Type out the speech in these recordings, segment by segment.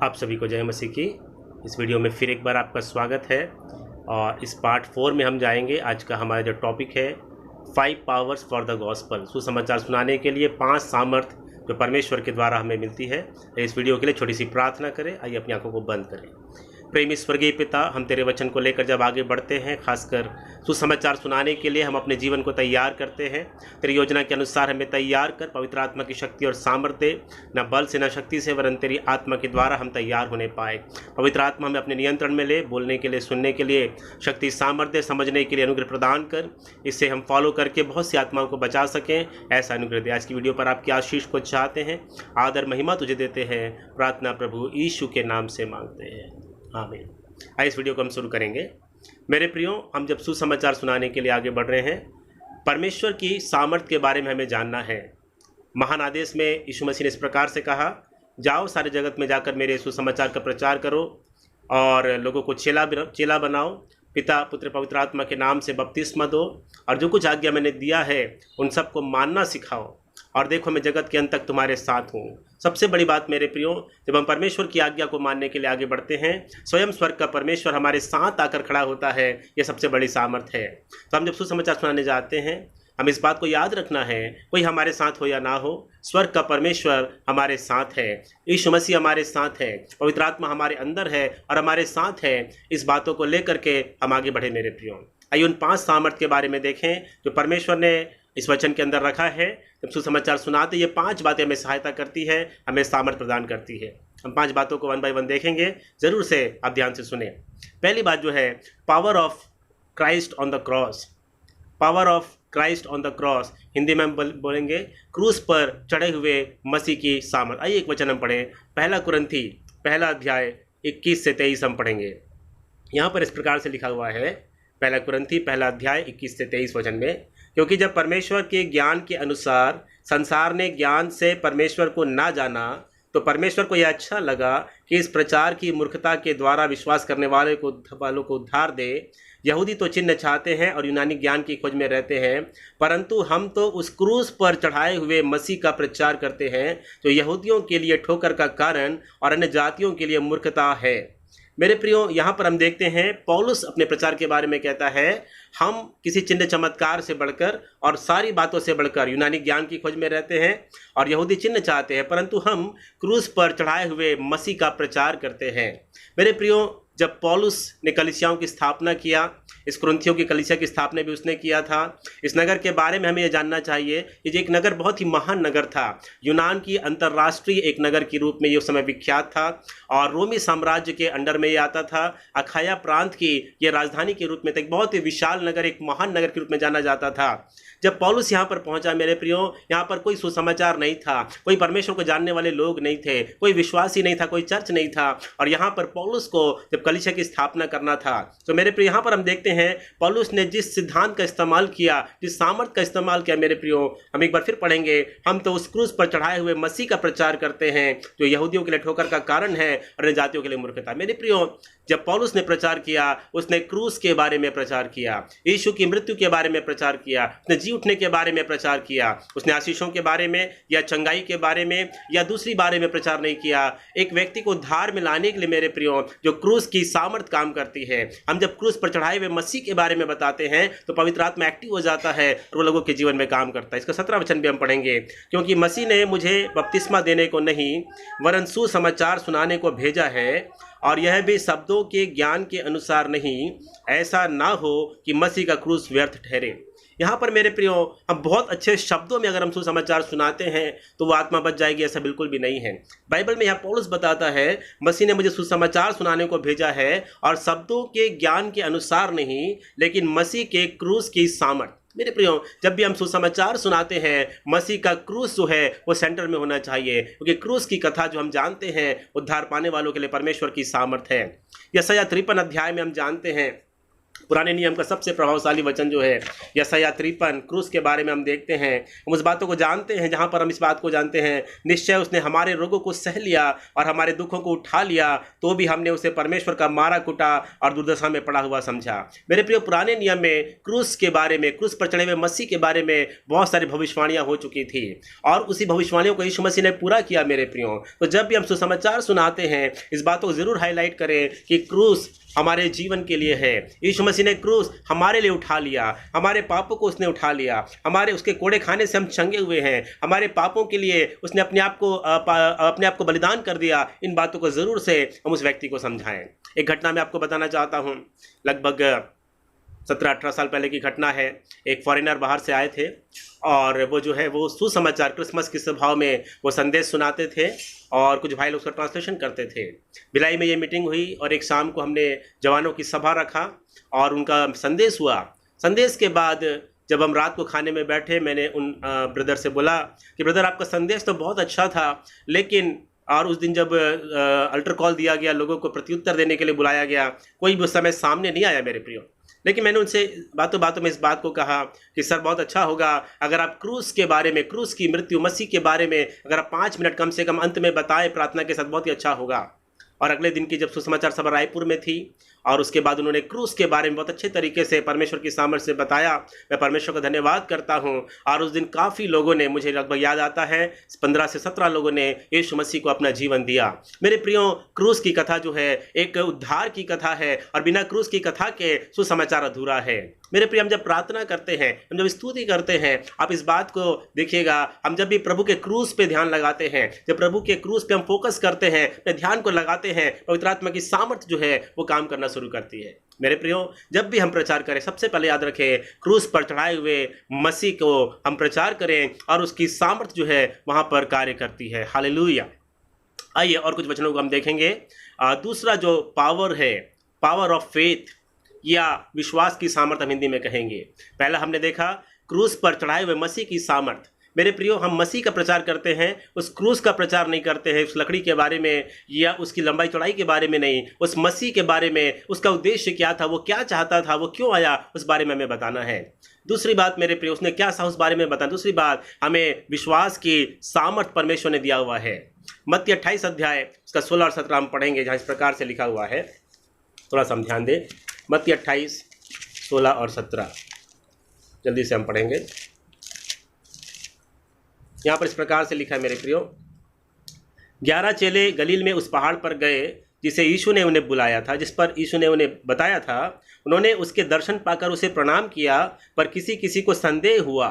आप सभी को जय मसीह की। इस वीडियो में फिर एक बार आपका स्वागत है और इस पार्ट 4 में हम जाएंगे। आज का हमारा जो टॉपिक है 5 पावर्स फॉर द गॉस्पल, सुसमाचार सुनाने के लिए 5 सामर्थ जो परमेश्वर के द्वारा हमें मिलती है। इस वीडियो के लिए छोटी सी प्रार्थना करें। आइए अपनी आंखों को बंद करें। प्रेमी स्वर्गीय पिता, हम तेरे वचन को लेकर जब आगे बढ़ते हैं, खासकर सुसमाचार सुनाने के लिए हम अपने जीवन को तैयार करते हैं। तेरी योजना के अनुसार हमें तैयार कर, पवित्र आत्मा की शक्ति और सामर्थ्य, न बल से न शक्ति से, वरन तेरी आत्मा के द्वारा हम तैयार होने पाए। पवित्र आत्मा हमें अपने नियंत्रण में ले, बोलने के लिए, सुनने के लिए शक्ति, सामर्थ्य, समझने के लिए अनुग्रह प्रदान कर। इससे हम फॉलो करके बहुत सी आत्माओं को बचा सकें, ऐसा अनुग्रह दे। आज की वीडियो पर आपकी आशीष को चाहते हैं। आदर महिमा तुझे देते हैं। प्रार्थना प्रभु यीशु के नाम से मांगते हैं, आमीन। आइए इस वीडियो को हम शुरू करेंगे। मेरे प्रियो, हम जब सुसमाचार सुनाने के लिए आगे बढ़ रहे हैं, परमेश्वर की सामर्थ्य के बारे में हमें जानना है। महान आदेश में यीशु मसीह ने इस प्रकार से कहा, जाओ सारे जगत में जाकर मेरे सुसमाचार का प्रचार करो और लोगों को चेला बनाओ, पिता पुत्र पवित्र आत्मा के नाम से बपतिस्मा दो और जो कुछ आज्ञा मैंने दिया है उन सबको मानना सिखाओ, और देखो मैं जगत के अंत तक तुम्हारे साथ हूँ। सबसे बड़ी बात मेरे प्रियो, जब हम परमेश्वर की आज्ञा को मानने के लिए आगे बढ़ते हैं, स्वयं स्वर्ग का परमेश्वर हमारे साथ आकर खड़ा होता है। ये सबसे बड़ी सामर्थ है। तो हम जब सुसमाचार सुनाने जाते हैं, हम इस बात को याद रखना है, कोई हमारे साथ हो या ना हो, स्वर्ग का परमेश्वर हमारे साथ है। यीशु मसीह हमारे साथ है, पवित्र आत्मा हमारे अंदर है और हमारे साथ है। इस बातों को लेकर के हम आगे बढ़े मेरे प्रियो। आइए उन 5 सामर्थ के बारे में देखें जो परमेश्वर ने इस वचन के अंदर रखा है। जब सुसमाचार सुनाते ये 5 बातें हमें सहायता करती है, हमें सामर्थ प्रदान करती है। हम 5 बातों को 1 बाय 1 देखेंगे, ज़रूर से आप ध्यान से सुने। पहली बात जो है, power of Christ on the cross. Power of Christ on the cross, Hindi में हम बोलेंगे क्रूस पर चढ़े हुए मसीह की सामर्थ। आइए एक वचन हम पढ़ें, 1 कुरिन्थी 1 अध्याय 21 से 23 हम पढ़ेंगे। यहाँ पर इस प्रकार से लिखा हुआ है, 1 कुरिन्थी 1 अध्याय 21 से 23 वचन में, क्योंकि जब परमेश्वर के ज्ञान के अनुसार संसार ने ज्ञान से परमेश्वर को ना जाना, तो परमेश्वर को यह अच्छा लगा कि इस प्रचार की मूर्खता के द्वारा विश्वास करने वालों को उद्धार दे। यहूदी तो चिन्ह चाहते हैं और यूनानी ज्ञान की खोज में रहते हैं, परंतु हम तो उस क्रूस पर चढ़ाए हुए मसीह का प्रचार करते हैं, जो यहूदियों के लिए ठोकर का कारण और अन्य जातियों के लिए मूर्खता है। मेरे प्रियो, यहाँ पर हम देखते हैं पौलुस अपने प्रचार के बारे में कहता है, हम किसी चिन्ह चमत्कार से बढ़कर और सारी बातों से बढ़कर यूनानी ज्ञान की खोज में रहते हैं और यहूदी चिन्ह चाहते हैं, परंतु हम क्रूस पर चढ़ाए हुए मसीह का प्रचार करते हैं। मेरे प्रियो, जब पौलुस ने कलीसियाओं की स्थापना किया, इस कुरिन्थियों की कलीसिया की स्थापना भी उसने किया था। इस नगर के बारे में हमें यह जानना चाहिए कि एक नगर बहुत ही महान नगर था। यूनान की अंतर्राष्ट्रीय एक नगर के रूप में ये उस समय विख्यात था और रोमी साम्राज्य के अंडर में ये आता था। अखाया प्रांत की ये राजधानी के रूप में था। एक बहुत ही विशाल नगर, एक महान नगर के रूप में जाना जाता था। जब पौलुस यहाँ पर पहुंचा मेरे प्रियो, यहाँ पर कोई सुसमाचार नहीं था, कोई परमेश्वर को जानने वाले लोग नहीं थे, कोई विश्वासी नहीं था, कोई चर्च नहीं था। और यहाँ पर पौलुस को जब कलीसिया की स्थापना करना था, तो मेरे प्रियो यहाँ पर हम देखते हैं पौलुस ने जिस सिद्धांत का इस्तेमाल किया, जिस सामर्थ का इस्तेमाल किया, मेरे प्रियो हम एक बार फिर पढ़ेंगे, हम तो उस क्रूस पर चढ़ाए हुए मसीह का प्रचार करते हैं, जो यहूदियों के लिए ठोकर का कारण है और जातियों के लिए मूर्खता। मेरे प्रियो, जब पौलुस ने प्रचार किया, उसने क्रूस के बारे में प्रचार किया, यीशु की मृत्यु के बारे में प्रचार किया, उसने जी उठने के बारे में प्रचार किया। उसने आशीषों के बारे में या चंगाई के बारे में या दूसरी बारे में प्रचार नहीं किया। एक व्यक्ति को उद्धार में लाने के लिए मेरे प्रियो, जो क्रूस की सामर्थ काम करती है, हम जब क्रूस पर चढ़ाए हुए मसीह के बारे में बताते हैं तो पवित्र आत्मा एक्टिव हो जाता है और वो लोगों के जीवन में काम करता है। इसका 17 वचन भी हम पढ़ेंगे, क्योंकि मसीह ने मुझे बपतिस्मा देने को नहीं वरन सुसमाचार सुनाने को भेजा है, और यह भी शब्दों के ज्ञान के अनुसार नहीं, ऐसा ना हो कि मसीह का क्रूस व्यर्थ ठहरे। यहाँ पर मेरे प्रियो, हम बहुत अच्छे शब्दों में अगर हम सुसमाचार सुनाते हैं तो वो आत्मा बच जाएगी, ऐसा बिल्कुल भी नहीं है। बाइबल में यहाँ पौलुस बताता है, मसीह ने मुझे सुसमाचार सुनाने को भेजा है और शब्दों के ज्ञान के अनुसार नहीं, लेकिन मसीह के क्रूस की सामर्थ। मेरे प्रियो, जब भी हम सुसमाचार सुनाते हैं, मसीह का क्रूस जो है वो सेंटर में होना चाहिए, क्योंकि क्रूस की कथा जो हम जानते हैं उद्धार पाने वालों के लिए परमेश्वर की सामर्थ है। यशायाह 53 अध्याय में हम जानते हैं पुराने नियम का सबसे प्रभावशाली वचन जो है यशायाह 53 क्रूस के बारे में हम देखते हैं। हम उस बातों को जानते हैं जहाँ पर हम इस बात को जानते हैं, निश्चय उसने हमारे रोगों को सह लिया और हमारे दुखों को उठा लिया, तो भी हमने उसे परमेश्वर का मारा कुटा और दुर्दशा में पड़ा हुआ समझा। मेरे प्रियो, पुराने नियम में क्रूस के बारे में, क्रूस पर चढ़े हुए मसीह के बारे में बहुत सारी भविष्यवाणियाँ हो चुकी थी और उसी भविष्यवाणियों को यीशु मसीह ने पूरा किया। मेरे प्रियो, तो जब भी हम सुसमाचार सुनाते हैं, इस बातों को जरूर हाईलाइट करें कि क्रूस हमारे जीवन के लिए है। यीशु मसीह ने क्रूस हमारे लिए उठा लिया, हमारे पापों को उसने उठा लिया, हमारे उसके कोड़े खाने से हम चंगे हुए हैं, हमारे पापों के लिए उसने अपने आप को बलिदान कर दिया। इन बातों को ज़रूर से हम उस व्यक्ति को समझाएं। एक घटना मैं आपको बताना चाहता हूँ, लगभग 17-18 साल पहले की घटना है। एक फॉरेनर बाहर से आए थे और वो जो है वो सुसमाचार क्रिसमस के स्वभाव में वो संदेश सुनाते थे और कुछ भाई लोग उसका ट्रांसलेशन करते थे। भिलाई में ये मीटिंग हुई और एक शाम को हमने जवानों की सभा रखा और उनका संदेश हुआ। संदेश के बाद जब हम रात को खाने में बैठे, मैंने उन ब्रदर से बोला कि ब्रदर, आपका संदेश तो बहुत अच्छा था, लेकिन और उस दिन जब अल्टर कॉल दिया गया, लोगों को प्रत्युत्तर देने के लिए बुलाया गया, कोई भी उस समय सामने नहीं आया मेरे प्रियो। लेकिन मैंने उनसे बातों बातों में इस बात को कहा कि सर, बहुत अच्छा होगा अगर आप क्रूस के बारे में, क्रूस की मृत्यु, मसीह के बारे में अगर आप 5 मिनट कम से कम अंत में बताएं प्रार्थना के साथ, बहुत ही अच्छा होगा। और अगले दिन की जब सुसमाचार सभा रायपुर में थी और उसके बाद उन्होंने क्रूस के बारे में बहुत अच्छे तरीके से परमेश्वर की सामर्थ्य से बताया। मैं परमेश्वर का धन्यवाद करता हूं। और उस दिन काफ़ी लोगों ने, मुझे लगभग याद आता है 15 से 17 लोगों ने यीशु मसीह को अपना जीवन दिया। मेरे प्रियो, क्रूस की कथा जो है एक उद्धार की कथा है और बिना क्रूस की कथा के सुसमाचार अधूरा है। मेरे प्रिय, हम जब प्रार्थना करते हैं, हम जब स्तुति करते हैं, आप इस बात को देखिएगा, हम जब भी प्रभु के क्रूस पे ध्यान लगाते हैं, जब प्रभु के क्रूस पे हम फोकस करते हैं, अपने ध्यान को लगाते हैं, पवित्र आत्मा की सामर्थ्य जो है वो काम करना शुरू करती है। मेरे प्रियो, जब भी हम प्रचार करें, सबसे पहले याद रखें, क्रूस पर चढ़ाए हुए मसीह को हम प्रचार करें और उसकी सामर्थ्य जो है वहाँ पर कार्य करती है। हालेलुया। आइए और कुछ वचनों को हम देखेंगे। दूसरा जो पावर है, पावर ऑफ फेथ या विश्वास की सामर्थ्य हम हिंदी में कहेंगे। पहला हमने देखा क्रूस पर चढ़ाए हुए मसीह की सामर्थ्य। मेरे प्रियो, हम मसीह का प्रचार करते हैं, उस क्रूस का प्रचार नहीं करते हैं, उस लकड़ी के बारे में या उसकी लंबाई चौड़ाई के बारे में नहीं, उस मसीह के बारे में, उसका उद्देश्य क्या था, वो क्या चाहता था, वो क्यों आया, उस बारे में हमें बताना है। दूसरी बात मेरे प्रियो, उसने क्या सा उस बारे में बताना। दूसरी बात, हमें विश्वास की सामर्थ्य परमेश्वर ने दिया हुआ है। मत्ती 28 अध्याय उसका 16 और 17 हम पढ़ेंगे, जहाँ इस प्रकार से लिखा हुआ है। थोड़ा सा हम ध्यान दें। मत्ती 28, 16 और 17 जल्दी से हम पढ़ेंगे। यहाँ पर इस प्रकार से लिखा है मेरे प्रियो, 11 चेले गलील में उस पहाड़ पर गए जिसे यीशु ने उन्हें बुलाया था, जिस पर यीशु ने उन्हें बताया था। उन्होंने उसके दर्शन पाकर उसे प्रणाम किया, पर किसी किसी को संदेह हुआ।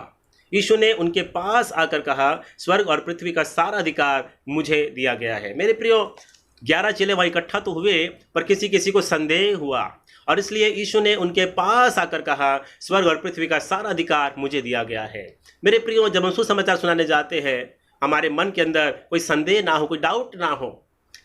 यीशु ने उनके पास आकर कहा, स्वर्ग और पृथ्वी का सारा अधिकार मुझे दिया गया है। मेरे प्रियो, 11 चेले वहाँ इकट्ठा तो हुए, पर किसी किसी को संदेह हुआ और इसलिए यीशु ने उनके पास आकर कहा, स्वर्ग और पृथ्वी का सारा अधिकार मुझे दिया गया है। मेरे प्रियो, जब हम सुसमाचार सुनाने जाते हैं, हमारे मन के अंदर कोई संदेह ना हो, कोई डाउट ना हो,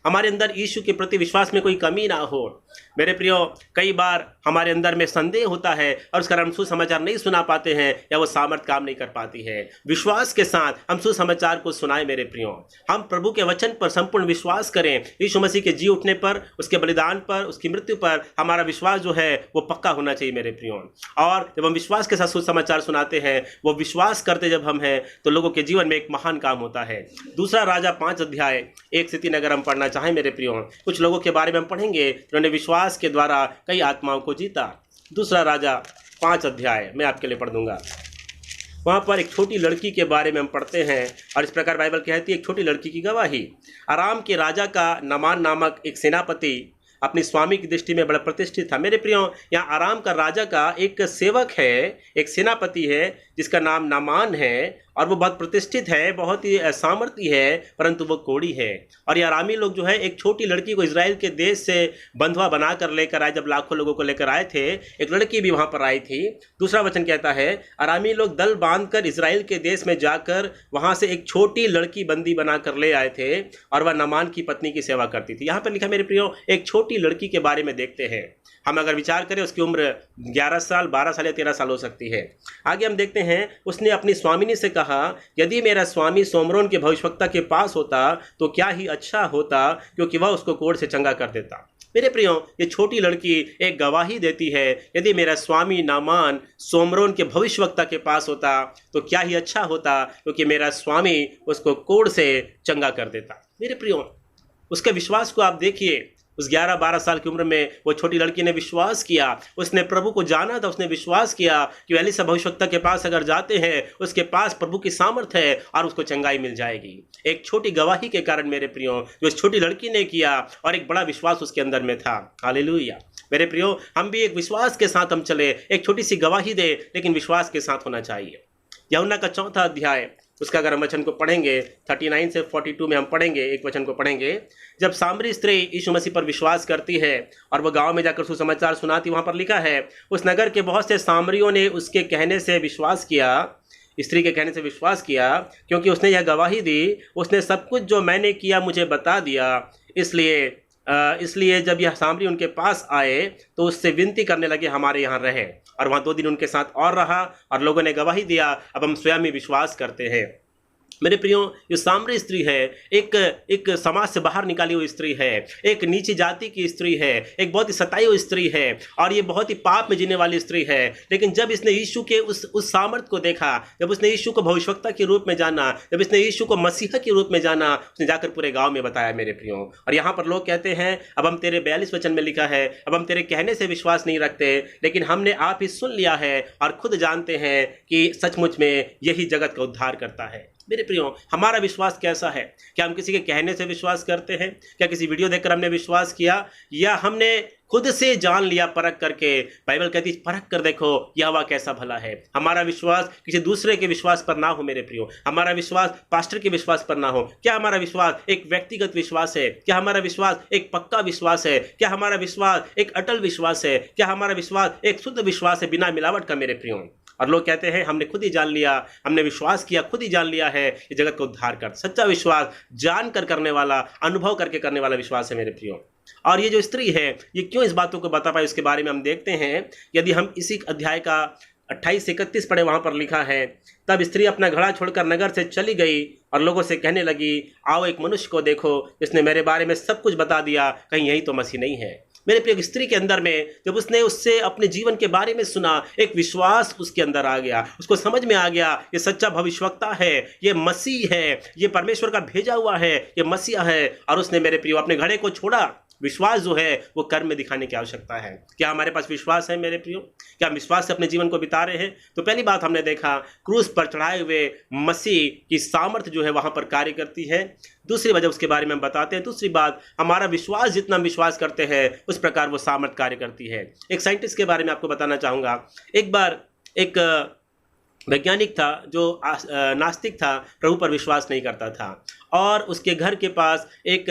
हमारे अंदर यीशु के प्रति विश्वास में कोई कमी ना हो। मेरे प्रियो, कई बार हमारे अंदर में संदेह होता है और उस कारण हम सुसमाचार नहीं सुना पाते हैं या वो सामर्थ काम नहीं कर पाती है। विश्वास के साथ हम सुसमाचार को सुनाएं। मेरे प्रियो, हम प्रभु के वचन पर संपूर्ण विश्वास करें। यीशु मसीह के जी उठने पर, उसके बलिदान पर, उसकी मृत्यु पर हमारा विश्वास जो है वो पक्का होना चाहिए मेरे प्रियो। और जब हम विश्वास के साथ सुसमाचार सुनाते हैं, वो विश्वास करते जब हम हैं, तो लोगों के जीवन में एक महान काम होता है। दूसरा राजा 5 अध्याय 1 से 3 अगर हम पढ़ना चाहें मेरे प्रियो, कुछ लोगों के बारे में हम पढ़ेंगे जिन्होंने विश्वास के द्वारा कई आत्माओं को जीता। दूसरा राजा 5 अध्याय मैं आपके लिए पढ़ दूंगा। वहाँ पर एक छोटी लड़की के बारे में हम पढ़ते हैं और इस प्रकार बाइबल कहती है, एक छोटी लड़की की गवाही। अराम के राजा का नामान नामक एक सेनापति अपनी स्वामी की दृष्टि में बड़ा प्रतिष्ठित था। मेरे प्रियो, यहाँ आराम का राजा का एक सेवक है, एक सेनापति है जिसका नाम नामान है और वो बहुत प्रतिष्ठित है, बहुत ही सामर्थी है, परंतु वो कोढ़ी है। और ये आरामी लोग जो है एक छोटी लड़की को इजराइल के देश से बंधुआ बनाकर लेकर आए। जब लाखों लोगों को लेकर आए थे, एक लड़की भी वहाँ पर आई थी। दूसरा वचन कहता है, आरामी लोग दल बांधकर इजराइल के देश में जाकर वहाँ से एक छोटी लड़की बंदी बनाकर ले आए थे और वह नामान की पत्नी की सेवा करती थी। यहाँ पर लिखा मेरे प्रियो, एक छोटी लड़की के बारे में देखते हैं। हम अगर विचार करें, उसकी उम्र 11 साल, 12 साल या 13 साल हो सकती है। आगे हम देखते हैं, उसने अपनी स्वामिनी से कहा, यदि मेरा स्वामी सोमरोन के भविष्यवक्ता के पास होता तो क्या ही अच्छा होता, क्योंकि वह उसको कोढ़ से चंगा कर देता। मेरे प्रियो, ये छोटी लड़की एक गवाही देती है, यदि मेरा स्वामी नामान सोमरोन के भविष्यवक्ता के पास होता तो क्या ही अच्छा होता, क्योंकि मेरा स्वामी उसको कोढ़ से चंगा कर देता। मेरे प्रियो, उसके विश्वास को आप देखिए। उस 11-12 साल की उम्र में वो छोटी लड़की ने विश्वास किया, उसने प्रभु को जाना था, उसने विश्वास किया कि एलीशा भविष्यवक्ता के पास अगर जाते हैं उसके पास प्रभु की सामर्थ है और उसको चंगाई मिल जाएगी। एक छोटी गवाही के कारण मेरे प्रियो, जो इस छोटी लड़की ने किया, और एक बड़ा विश्वास उसके अंदर में था। हालेलुया। मेरे प्रियो, हम भी एक विश्वास के साथ हम चले, एक छोटी सी गवाही दे, लेकिन विश्वास के साथ होना चाहिए। यूहन्ना का 4 अध्याय, उसका अगर हम वचन को पढ़ेंगे 39 से 42 में हम पढ़ेंगे, एक वचन को पढ़ेंगे। जब सामरी स्त्री यीशु मसीह पर विश्वास करती है और वह गांव में जाकर सुसमाचार सुनाती, वहां पर लिखा है, उस नगर के बहुत से सामरियों ने उसके कहने से विश्वास किया, स्त्री के कहने से विश्वास किया, क्योंकि उसने यह गवाही दी, उसने सब कुछ जो मैंने किया मुझे बता दिया। इसलिए जब यह सामरी उनके पास आए तो उससे विनती करने लगे, हमारे यहाँ रहे, और वहाँ 2 दिन उनके साथ और रहा और लोगों ने गवाही दिया, अब हम स्वयं ही विश्वास करते हैं। मेरे प्रियो, ये सामरी स्त्री है, एक समाज से बाहर निकाली हुई स्त्री है, एक नीची जाति की स्त्री है, एक बहुत ही सताई हुई स्त्री है, और ये बहुत ही पाप में जीने वाली स्त्री है। लेकिन जब इसने यीशु के उस सामर्थ को देखा, जब उसने यीशु को भविष्यवक्ता के रूप में जाना, जब इसने यीशु को मसीहा के रूप में जाना, उसने जाकर पूरे गाँव में बताया। मेरे प्रियो, और यहाँ पर लोग कहते हैं, अब हम तेरे 42 वचन में लिखा है, अब हम तेरे कहने से विश्वास नहीं रखते, लेकिन हमने आप ही सुन लिया है और खुद जानते हैं कि सचमुच में यही जगत का उद्धार करता है। मेरे प्रियो, हमारा विश्वास कैसा है? क्या हम किसी के कहने से विश्वास करते हैं? क्या किसी वीडियो देखकर हमने विश्वास किया, या हमने खुद से जान लिया परख करके? बाइबल कहती है परख कर देखो यहोवा कैसा भला है। हमारा विश्वास किसी दूसरे के विश्वास पर ना हो मेरे प्रियो, हमारा विश्वास पास्टर के विश्वास पर ना हो। क्या हमारा विश्वास एक व्यक्तिगत विश्वास है? क्या हमारा विश्वास एक पक्का विश्वास है? क्या हमारा विश्वास एक अटल विश्वास है? क्या हमारा विश्वास एक शुद्ध विश्वास है, बिना मिलावट का? मेरे प्रियो, और लोग कहते हैं हमने खुद ही जान लिया, हमने विश्वास किया, खुद ही जान लिया है, ये जगत को उद्धार कर। सच्चा विश्वास जान कर करने वाला, अनुभव करके करने वाला विश्वास है मेरे प्रियो। और ये जो स्त्री है, ये क्यों इस बातों को बता पाई, उसके बारे में हम देखते हैं। यदि हम इसी अध्याय का 28 से 31 पढ़े, वहाँ पर लिखा है, तब स्त्री अपना घड़ा छोड़कर नगर से चली गई और लोगों से कहने लगी, आओ एक मनुष्य को देखो जिसने मेरे बारे में सब कुछ बता दिया, कहीं यही तो मसीह नहीं है? मेरे प्रिय, स्त्री के अंदर में जब उसने उससे अपने जीवन के बारे में सुना, एक विश्वास उसके अंदर आ गया, उसको समझ में आ गया ये सच्चा भविष्यवक्ता है, ये मसीह है, ये परमेश्वर का भेजा हुआ है, ये मसीहा है। और उसने मेरे प्रिय अपने घड़े को छोड़ा। विश्वास जो है वो कर्म में दिखाने की आवश्यकता है। क्या हमारे पास विश्वास है मेरे प्रियो? क्या हम विश्वास से अपने जीवन को बिता रहे हैं? तो पहली बात हमने देखा, क्रूस पर चढ़ाए हुए मसीह की सामर्थ जो है वहां पर कार्य करती है। दूसरी वजह उसके बारे में हम बताते हैं। दूसरी बात, हमारा विश्वास जितना हम विश्वास करते हैं उस प्रकार वो सामर्थ कार्य करती है। एक साइंटिस्ट के बारे में आपको बताना चाहूँगा। एक बार एक वैज्ञानिक था जो नास्तिक था, प्रभु पर विश्वास नहीं करता था, और उसके घर के पास एक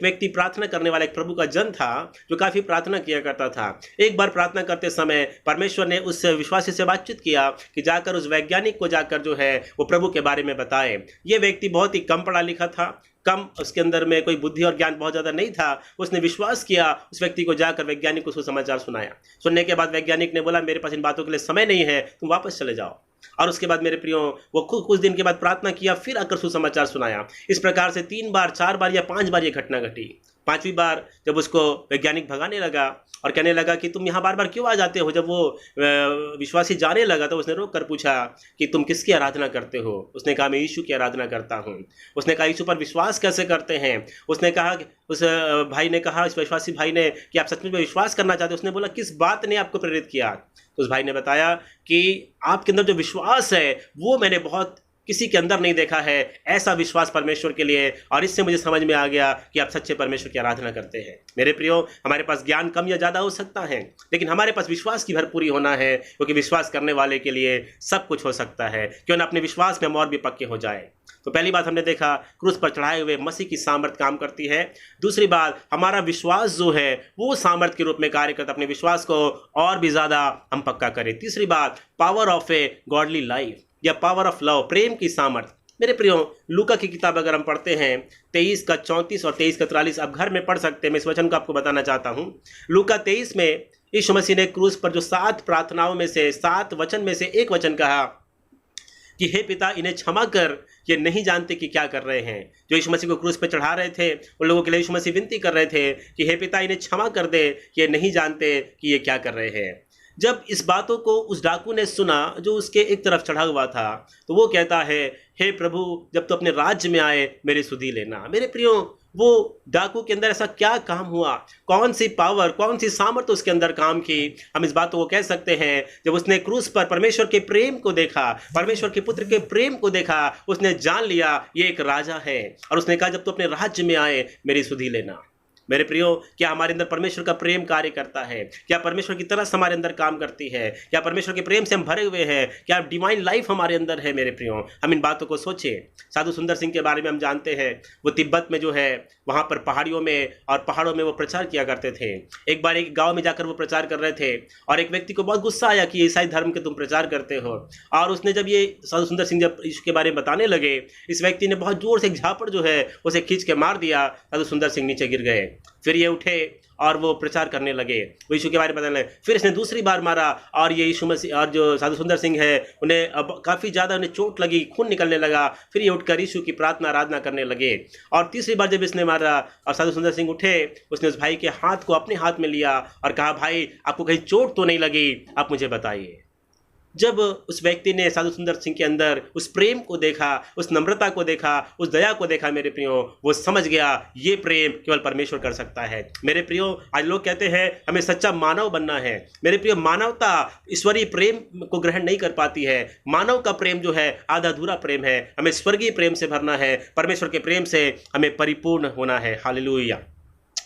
व्यक्ति प्रार्थना करने वाला, एक प्रभु का जन था जो काफ़ी प्रार्थना किया करता था। एक बार प्रार्थना करते समय परमेश्वर ने उस विश्वासी से बातचीत किया कि जाकर उस वैज्ञानिक को जाकर जो है वो प्रभु के बारे में बताए। ये व्यक्ति बहुत ही कम पढ़ा लिखा था, कम उसके अंदर में कोई बुद्धि और ज्ञान बहुत ज़्यादा नहीं था। उसने विश्वास किया, उस व्यक्ति को जाकर वैज्ञानिक को सुसमाचार सुनाया। सुनने के बाद वैज्ञानिक ने बोला, मेरे पास इन बातों के लिए समय नहीं है, तुम वापस चले जाओ। और उसके बाद मेरे प्रियो, वो कुछ दिन के बाद प्रार्थना किया, फिर आकर सुसमाचार सुनाया। इस प्रकार से 3 बार, 4 बार या 5 बार ये घटना घटी। 5वीं बार जब उसको वैज्ञानिक भगाने लगा और कहने लगा कि तुम यहाँ बार बार क्यों आ जाते हो, जब वो विश्वासी जाने लगा तो उसने रोक कर पूछा कि तुम किसकी आराधना करते हो? उसने कहा मैं यीशु की आराधना करता हूँ। उसने कहा यीशु पर विश्वास कैसे करते हैं? उसने कहा, उस भाई ने कहा, इस विश्वासी भाई ने, कि आप सचमुच में विश्वास करना चाहते हो? उसने बोला किस बात ने आपको प्रेरित किया? तो उस भाई ने बताया कि आपके अंदर जो विश्वास है वो मैंने बहुत किसी के अंदर नहीं देखा है, ऐसा विश्वास परमेश्वर के लिए, और इससे मुझे समझ में आ गया कि आप सच्चे परमेश्वर की आराधना करते हैं। मेरे प्रियो, हमारे पास ज्ञान कम या ज़्यादा हो सकता है, लेकिन हमारे पास विश्वास की भरपूरी होना है, क्योंकि विश्वास करने वाले के लिए सब कुछ हो सकता है। क्यों ना अपने विश्वास में हम और भी पक्के हो जाए। तो पहली बात हमने देखा, क्रूस पर चढ़ाए हुए मसीह की सामर्थ काम करती है। दूसरी बात, हमारा विश्वास जो है वो सामर्थ के रूप में कार्य करता है, अपने विश्वास को और भी ज़्यादा हम पक्का करें। तीसरी बात, power of A godly life या पावर ऑफ लव, प्रेम की सामर्थ। मेरे प्रियो, लूका की किताब अगर हम पढ़ते हैं 23 का 34 और 23 का 43, आप घर में पढ़ सकते हैं, मैं इस वचन को आपको बताना चाहता हूँ। लूका 23 में यीशु मसीह ने क्रूस पर जो 7 प्रार्थनाओं में से 7 वचन में से एक वचन कहा कि हे पिता इन्हें क्षमा कर, ये नहीं जानते कि क्या कर रहे हैं। जो यीशु मसीह को क्रूस पे चढ़ा रहे थे उन लोगों के लिए यीशु मसीह विनती कर रहे थे कि हे पिता इन्हें क्षमा कर दे, ये नहीं जानते कि ये क्या कर रहे हैं। जब इस बातों को उस डाकू ने सुना जो उसके एक तरफ चढ़ा हुआ था, तो वो कहता है, हे प्रभु जब तो अपने राज्य में आए मेरी सुधि लेना। मेरे प्रियो, वो डाकू के अंदर ऐसा क्या काम हुआ, कौन सी पावर, कौन सी सामर्थ्य उसके अंदर काम की, हम इस बात को कह सकते हैं। जब उसने क्रूस पर परमेश्वर के प्रेम को देखा, परमेश्वर के पुत्र के प्रेम को देखा, उसने जान लिया ये एक राजा है, और उसने कहा जब तो अपने राज्य में आए मेरी सुधि लेना। मेरे प्रियो, क्या हमारे अंदर परमेश्वर का प्रेम कार्य करता है? क्या परमेश्वर की तरस हमारे अंदर काम करती है? क्या परमेश्वर के प्रेम से हम भरे हुए हैं? क्या डिवाइन लाइफ हमारे अंदर है? मेरे प्रियो, हम इन बातों को सोचें। साधु सुंदर सिंह के बारे में हम जानते हैं, वो तिब्बत में जो है वहाँ पर पहाड़ियों में और पहाड़ों में वो प्रचार किया करते थे। एक बार एक गाँव में जाकर वो प्रचार कर रहे थे और एक व्यक्ति को बहुत गुस्सा आया कि ईसाई धर्म के तुम प्रचार करते हो। और उसने जब ये साधु सुंदर सिंह जब यीशु के बारे में बताने लगे, इस व्यक्ति ने बहुत जोर से एक झापड़ जो है उसे खींच के मार दिया। साधु सुंदर सिंह नीचे गिर गए। फिर ये उठे और वो प्रचार करने लगे, वो यीशु के बारे में बताने लगे। फिर इसने दूसरी बार मारा और ये यीशु मसीह और जो साधु सुंदर सिंह है उन्हें अब काफ़ी ज़्यादा उन्हें चोट लगी, खून निकलने लगा। फिर ये उठकर यीशु की प्रार्थना आराधना करने लगे। और तीसरी बार जब इसने मारा और साधु सुंदर सिंह उठे, उसने उस भाई के हाथ को अपने हाथ में लिया और कहा, भाई आपको कहीं चोट तो नहीं लगी, आप मुझे बताइए। जब उस व्यक्ति ने साधु सुंदर सिंह के अंदर उस प्रेम को देखा, उस नम्रता को देखा, उस दया को देखा, मेरे प्रियो, वो समझ गया ये प्रेम केवल परमेश्वर कर सकता है। मेरे प्रियो, आज लोग कहते हैं हमें सच्चा मानव बनना है। मेरे प्रियो, मानवता ईश्वरीय प्रेम को ग्रहण नहीं कर पाती है। मानव का प्रेम जो है आधा अधूरा प्रेम है। हमें स्वर्गीय प्रेम से भरना है, परमेश्वर के प्रेम से हमें परिपूर्ण होना है। हालेलुया।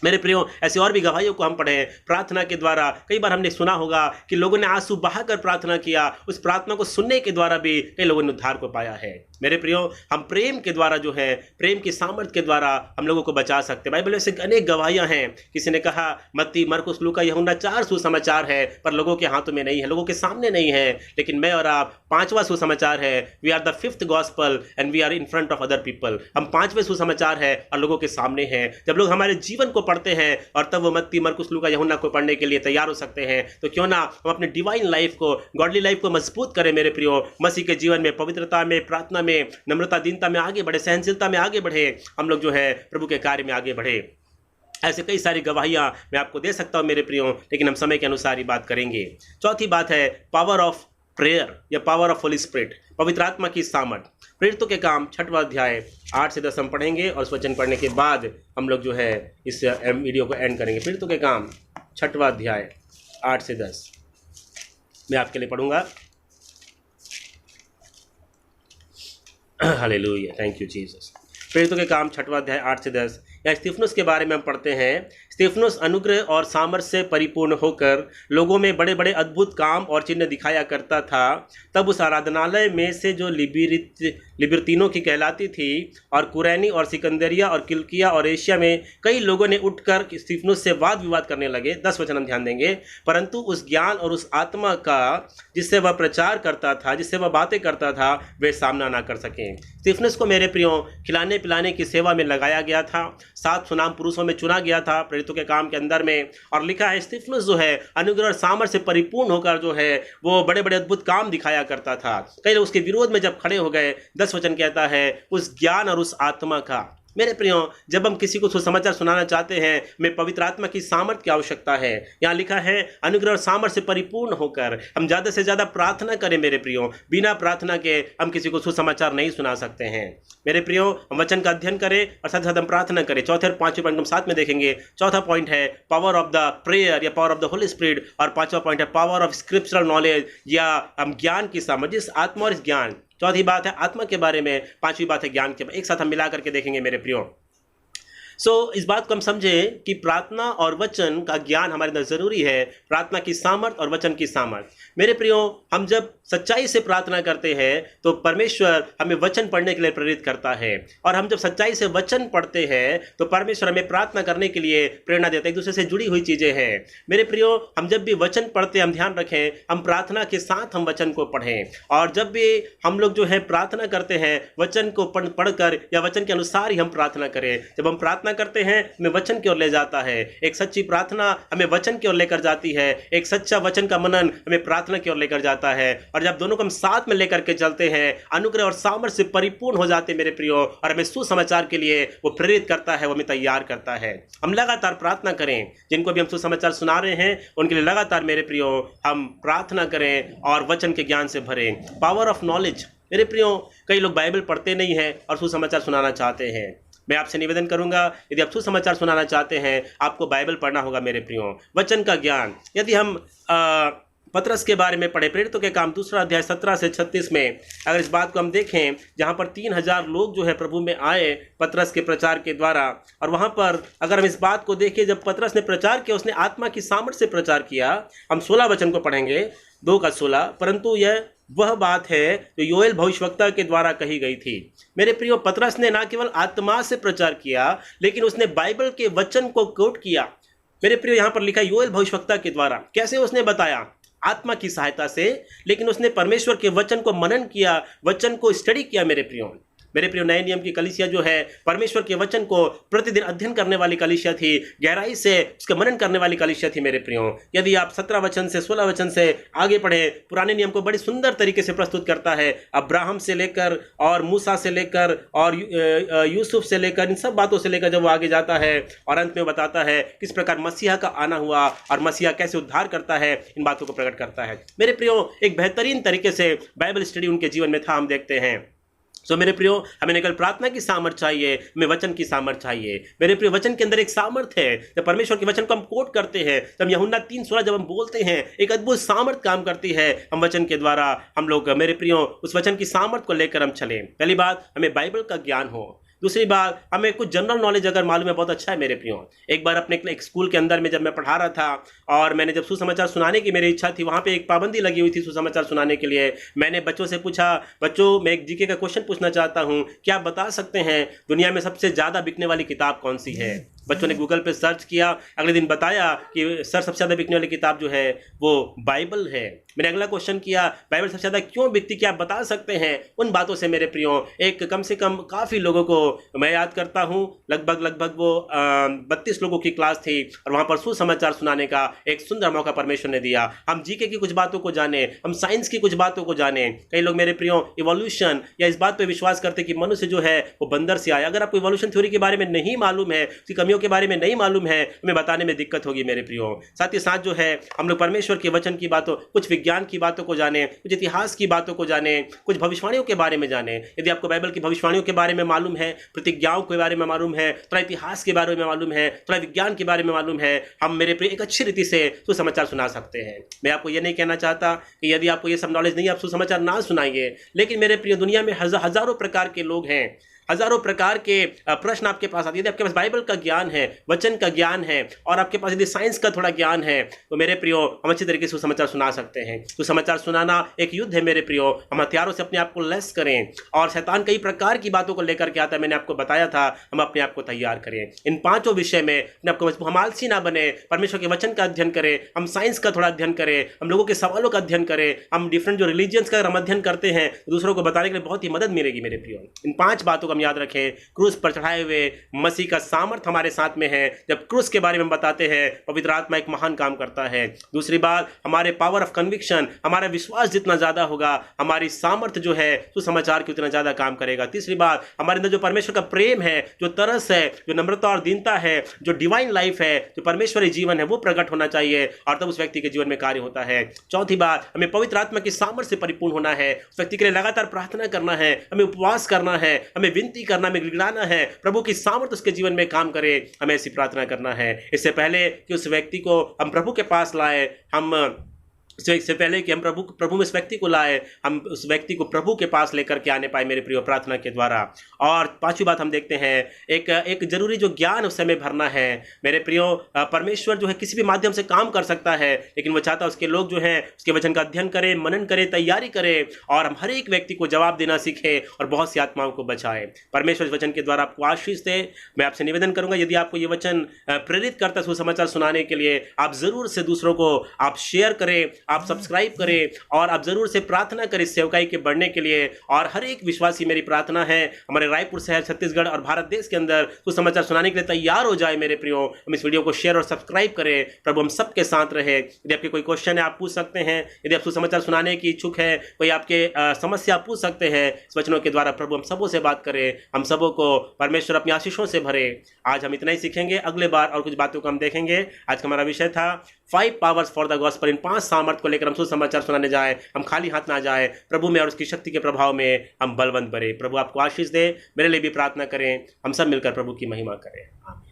मेरे प्रियो, ऐसी और भी गवाहियों को हम पढ़ें। प्रार्थना के द्वारा कई बार हमने सुना होगा कि लोगों ने आंसू बहाकर प्रार्थना किया, उस प्रार्थना को सुनने के द्वारा भी कई लोगों ने उद्धार को पाया है। मेरे प्रियो, हम प्रेम के द्वारा जो है, प्रेम की सामर्थ्य के द्वारा हम लोगों को बचा सकते हैं। बाइबल में से अनेक गवाहियां हैं। किसी ने कहा मत्ती, मरकुस, लूका, यूहन्ना 4 सुसमाचार है, पर लोगों के हाथों में नहीं है, लोगों के सामने नहीं है। लेकिन मैं और आप 5वां सुसमाचार है। We are the 5th gospel and we are in front of other people. हम 5वें सुसमाचार है और लोगों के सामने हैं। जब लोग हमारे जीवन को पढ़ते हैं और तब वो मत्ती, मरकुस, लूका, यूहन्ना को पढ़ने के लिए तैयार हो सकते हैं, तो क्यों ना हम अपने डिवाइन लाइफ को, गॉडली लाइफ को मजबूत करें। मेरे प्रियो, मसीह के जीवन में पवित्रता में, प्रार्थना में, नम्रता, दीनता में आगे बढ़े, सहनशीलता में आगे बढ़े, हम लोग जो है प्रभु के कार्य में आगे बढ़े। ऐसे कई सारी गवाहियां मैं आपको दे सकता हूं मेरे प्रियो, लेकिन हम समय के अनुसार ही बात करेंगे। चौथी बात है पावर ऑफ प्रेयर या पावर ऑफ होली स्पिरिट, पवित्र आत्मा की सामर्थ। प्रेरितों के काम 6वां अध्याय 8 से 10 हम पढ़ेंगे और वचन पढ़ने के बाद हम लोग जो है इस वीडियो को एंड करेंगे। प्रेरितों के काम 6वां अध्याय 8 से 10 मैं आपके लिए पढ़ूंगा। Hallelujah, thank you Jesus. प्रेरितों के काम 6वां अध्याय 8 से 10 या स्तिफनुस के बारे में हम पढ़ते हैं। स्तिफनुस अनुग्रह और सामर्थ्य से परिपूर्ण होकर लोगों में बड़े बड़े अद्भुत काम और चिन्ह दिखाया करता था। तब उस आराधनालय में से जो लिबर्तीनों की कहलाती थी और कुरैनी और सिकंदरिया और किलकिया और एशिया में कई लोगों ने उठकर स्तिफनुस से वाद विवाद करने लगे। 10 वचन हम ध्यान देंगे। परंतु उस ज्ञान और उस आत्मा का जिससे वह प्रचार करता था, जिससे वह बातें करता था, वे सामना ना कर सके। स्तिफनुस को मेरे प्रियो खिलाने पिलाने की सेवा में लगाया गया था। 7 सुनाम पुरुषों में चुना गया था प्रेरितों के काम के अंदर में। और लिखा है स्तिफनुस जो है अनुग्रह और सामर्थ्य से परिपूर्ण होकर जो है वो बड़े बड़े अद्भुत काम दिखाया करता था। कई लोग उसके विरोध में जब खड़े हो गए, 10 वचन कहता है उस ज्ञान और उस आत्मा का। मेरे प्रियो, जब हम किसी को सुसमाचार सुनाना चाहते हैं, हमें पवित्र आत्मा की सामर्थ्य की आवश्यकता है। यहाँ लिखा है अनुग्रह और सामर्थ्य से परिपूर्ण होकर। हम ज़्यादा से ज़्यादा प्रार्थना करें मेरे प्रियो। बिना प्रार्थना के हम किसी को सुसमाचार नहीं सुना सकते हैं। मेरे प्रियो, हम वचन का अध्ययन करें और साथ साथ हम प्रार्थना करें। चौथे और 5वें पॉइंट हम साथ में देखेंगे। चौथा पॉइंट है पावर ऑफ द प्रेयर या power of the Holi spirit, और 5वां पॉइंट है पावर ऑफ स्क्रिप्चरल नॉलेज या हम ज्ञान की समझ, इस आत्मा और इस ज्ञान। चौथी बात है आत्मा के बारे में, 5वीं बात है ज्ञान के बारे में। एक साथ हम मिला करके देखेंगे मेरे प्रियो। इस बात को हम समझें कि प्रार्थना और वचन का ज्ञान हमारे अंदर जरूरी है। प्रार्थना की सामर्थ और वचन की सामर्थ। मेरे प्रियो, हम जब सच्चाई से प्रार्थना करते हैं तो परमेश्वर हमें वचन पढ़ने के लिए प्रेरित करता है, और हम जब सच्चाई से वचन पढ़ते हैं तो परमेश्वर हमें प्रार्थना करने के लिए प्रेरणा देता है। एक दूसरे से जुड़ी हुई चीजें हैं। मेरे प्रियो, हम जब भी वचन पढ़ते हैं, हम ध्यान रखें हम प्रार्थना के साथ हम वचन को पढ़ें। और जब भी हम लोग जो है प्रार्थना करते हैं, वचन को पढ़कर या वचन के अनुसार ही हम प्रार्थना करें। जब हम प्रार्थना प्रार्थना करते हैं हमें वचन की ओर ले जाता है। एक सच्ची प्रार्थना हमें वचन की ओर लेकर जाती है। एक सच्चा वचन का मनन हमें प्रार्थना की ओर लेकर जाता है। और जब दोनों को हम साथ में लेकर के चलते हैं, अनुग्रह और सामर्थ्य से परिपूर्ण हो जाते हैं मेरे प्रियो, और हमें सुसमाचार के लिए वो प्रेरित करता है, वो हमें तैयार करता है। हम लगातार प्रार्थना करें, जिनको भी हम सुसमाचार सुना रहे हैं उनके लिए लगातार मेरे प्रियो हम प्रार्थना करें और वचन के ज्ञान से भरें। पावर ऑफ नॉलेज मेरे प्रियो, कई लोग बाइबल पढ़ते नहीं हैं और सुसमाचार सुनाना चाहते हैं। मैं आपसे निवेदन करूंगा, यदि आप सुसमाचार सुनाना चाहते हैं आपको बाइबल पढ़ना होगा मेरे प्रियो, वचन का ज्ञान। यदि हम पतरस के बारे में पढ़े, प्रेरितों के काम 2 अध्याय 17 से 36 में, अगर इस बात को हम देखें, जहाँ पर 3000 लोग जो है प्रभु में आए पतरस के प्रचार के द्वारा, और वहाँ पर अगर हम इस बात को देखें, जब पतरस ने प्रचार किया उसने आत्मा की सामर्थ्य से प्रचार किया। हम 16 वचन को पढ़ेंगे, 2 का 16। परंतु यह वह बात है जो योएल भविष्यवक्ता के द्वारा कही गई थी। मेरे प्रियो, पतरस ने न केवल आत्मा से प्रचार किया लेकिन उसने बाइबल के वचन को कोट किया। मेरे प्रियो, यहाँ पर लिखा योएल भविष्यवक्ता के द्वारा। कैसे उसने बताया? आत्मा की सहायता से, लेकिन उसने परमेश्वर के वचन को मनन किया, वचन को स्टडी किया। मेरे प्रियो, नए नियम की कलीसिया जो है परमेश्वर के वचन को प्रतिदिन अध्ययन करने वाली कलीसिया थी, गहराई से उसका मनन करने वाली कलीसिया थी। मेरे प्रियो, यदि आप 17 वचन से 16 वचन से आगे पढ़े, पुराने नियम को बड़ी सुंदर तरीके से प्रस्तुत करता है। अब्राहम से लेकर और मूसा से लेकर और यूसुफ से लेकर, इन सब बातों से लेकर जब वो आगे जाता है और अंत में बताता है किस प्रकार मसीहा का आना हुआ और मसीहा कैसे उद्धार करता है, इन बातों को प्रकट करता है। मेरे प्रियो, एक बेहतरीन तरीके से बाइबल स्टडी उनके जीवन में था, हम देखते हैं। मेरे प्रियो, हमें न केवल प्रार्थना की सामर्थ चाहिए, हमें वचन की सामर्थ चाहिए। मेरे प्रियो, वचन के अंदर एक सामर्थ है। जब परमेश्वर के वचन को हम कोट करते हैं, जब यूहन्ना 3:16 जब हम बोलते हैं, एक अद्भुत सामर्थ काम करती है। हम वचन के द्वारा हम लोग मेरे प्रियो उस वचन की सामर्थ को लेकर हम चलें। पहली बात, हमें बाइबल का ज्ञान हो। दूसरी बात, हमें कुछ जनरल नॉलेज अगर मालूम है, बहुत अच्छा है मेरे प्रियो। एक बार अपने एक स्कूल के अंदर में जब मैं पढ़ा रहा था और मैंने जब सुसमाचार सुनाने की मेरी इच्छा थी, वहाँ पे एक पाबंदी लगी हुई थी सुसमाचार सुनाने के लिए। मैंने बच्चों से पूछा, बच्चों मैं एक जीके का क्वेश्चन पूछना चाहता हूँ, क्या आप बता सकते हैं दुनिया में सबसे ज़्यादा बिकने वाली किताब कौन सी है? बच्चों ने गूगल पे सर्च किया, अगले दिन बताया कि सर सबसे ज़्यादा बिकने वाली किताब जो है वो बाइबल है। मैंने अगला क्वेश्चन किया, बाइबल सबसे ज़्यादा क्यों बिकती, क्या आप बता सकते हैं? उन बातों से मेरे प्रियो एक कम से कम काफ़ी लोगों को मैं याद करता हूँ, लगभग वो 32 लोगों की क्लास थी और वहाँ पर सुसमाचार सुनाने का एक सुंदर मौका परमेश्वर ने दिया। हम जीके की कुछ बातों को जाने, हम साइंस की कुछ बातों को जाने। कई लोग मेरे प्रियो इवोल्यूशन या इस बात पर विश्वास करते कि मनुष्य जो है वो बंदर से आया। अगर आपको इवोल्यूशन थ्योरी के बारे में नहीं मालूम है, उसकी कमियों के बारे में नहीं मालूम है, हमें बताने में दिक्कत होगी मेरे प्रियो। साथ ही साथ जो है हम लोग परमेश्वर के वचन की बातों, कुछ विज्ञान की बातों को जाने, कुछ इतिहास की बातों को जाने, कुछ भविष्यवाणियों के बारे में जाने। यदि आपको बाइबल की भविष्यवाणियों के बारे में मालूम है, प्रतिज्ञाओं के बारे में मालूम है, थोड़ा इतिहास के बारे में मालूम है, थोड़ा विज्ञान के बारे में मालूम है, हम मेरे प्रिय एक अच्छी रीति से सुसमाचार सुना सकते हैं। मैं आपको ये नहीं कहना चाहता कि यदि आपको ये सब नॉलेज नहीं है आप सुसमाचार ना सुनाइए, लेकिन मेरे प्रिय दुनिया में हजारों प्रकार के लोग हैं, हजारों प्रकार के प्रश्न आपके पास आते हैं। यदि आपके पास बाइबल का ज्ञान है, वचन का ज्ञान है और आपके पास यदि साइंस का थोड़ा ज्ञान है, तो मेरे प्रियो हम अच्छी तरीके से सुसमाचार सुना सकते हैं। सुसमाचार सुनाना एक युद्ध है मेरे प्रियो। हम हथियारों से अपने आप को लेस करें और शैतान कई प्रकार की बातों को लेकर के आता है, मैंने आपको बताया था। हम अपने आप को तैयार करें इन 5 विषय में, अपने आपको हम आलसी ना बने, परमेश्वर के वचन का अध्ययन करें, हम साइंस का थोड़ा अध्ययन करें, हम लोगों के सवालों का अध्ययन करें, हम डिफरेंट जो रिलीजियंस का हम अध्ययन करते हैं दूसरों को बताने के लिए बहुत ही मदद मिलेगी मेरे प्रियो। इन 5 बातों को हम याद रखें। क्रूस पर चढ़ाए हुए मसीह का सामर्थ हमारे साथ में है। जब क्रूस के बारे में बताते हैं, पवित्र आत्मा एक महान काम करता है। दूसरी बात, हमारे पावर ऑफ कन्विक्शन, हमारा विश्वास जितना ज्यादा होगा हमारी सामर्थ जो है सुसमाचार की उतना ज्यादा काम करेगा। तीसरी बात, हमारे अंदर जो परमेश्वर का प्रेम है, जो तरस है, जो नम्रता और दीनता है, जो डिवाइन लाइफ है, जो परमेश्वरी जीवन है, वो प्रकट होना चाहिए और तब उस व्यक्ति के जीवन में कार्य होता है। चौथी बात, हमें पवित्र आत्मा की सामर्थ से परिपूर्ण होना है। उस व्यक्ति के लिए लगातार प्रार्थना करना है, हमें उपवास करना है, हमें विनती करना, हमें गिड़गिड़ाना है, प्रभु की सामर्थ उसके जीवन में काम करे, हमें ऐसी प्रार्थना करना है। इससे पहले कि उस व्यक्ति को हम प्रभु के पास लाए, इससे पहले कि हम प्रभु में इस व्यक्ति को लाए, हम उस व्यक्ति को प्रभु के पास लेकर के आने पाए मेरे प्रियो प्रार्थना के द्वारा। और 5वीं बात हम देखते हैं, एक जरूरी जो ज्ञान उस समय भरना है मेरे प्रियो। परमेश्वर जो है किसी भी माध्यम से काम कर सकता है, लेकिन वो चाहता है उसके लोग जो हैं उसके वचन का अध्ययन करें, मनन करें, तैयारी करें और हम हर एक व्यक्ति को जवाब देना सीखें और बहुत सी आत्माओं को बचाएं। परमेश्वर इस वचन के द्वारा आपको आशीष दे। मैं आपसे निवेदन करूंगा, यदि आपको ये वचन प्रेरित करता है सुसमाचार सुनाने के लिए, आप जरूर से दूसरों को आप शेयर करें, आप सब्सक्राइब करें और आप ज़रूर से प्रार्थना करें सेवकाई के बढ़ने के लिए। और हर एक विश्वासी, मेरी प्रार्थना है, हमारे रायपुर शहर, छत्तीसगढ़ और भारत देश के अंदर सुसमाचार सुनाने के लिए तैयार हो जाए। मेरे प्रियो, हम इस वीडियो को शेयर और सब्सक्राइब करें। प्रभु हम सबके साथ रहे। यदि आपके कोई क्वेश्चन है आप पूछ सकते हैं। यदि आप सुसमाचार सुनाने की इच्छुक है, कोई आपके समस्या पूछ सकते हैं, इस वचनों के द्वारा प्रभु हम सबों से बात करें, हम सबों को परमेश्वर अपनी आशीषों से भरे। आज हम इतना ही सीखेंगे, अगले बार और कुछ बातों को हम देखेंगे। आज का हमारा विषय था 5 पावर्स फॉर द गॉस्पेल। इन 5 सामर्थ को लेकर हम सुसमाचार सुनाने जाए, हम खाली हाथ ना जाए। प्रभु में और उसकी शक्ति के प्रभाव में हम बलवंत बने। प्रभु आपको आशीष दे। मेरे लिए भी प्रार्थना करें, हम सब मिलकर प्रभु की महिमा करें।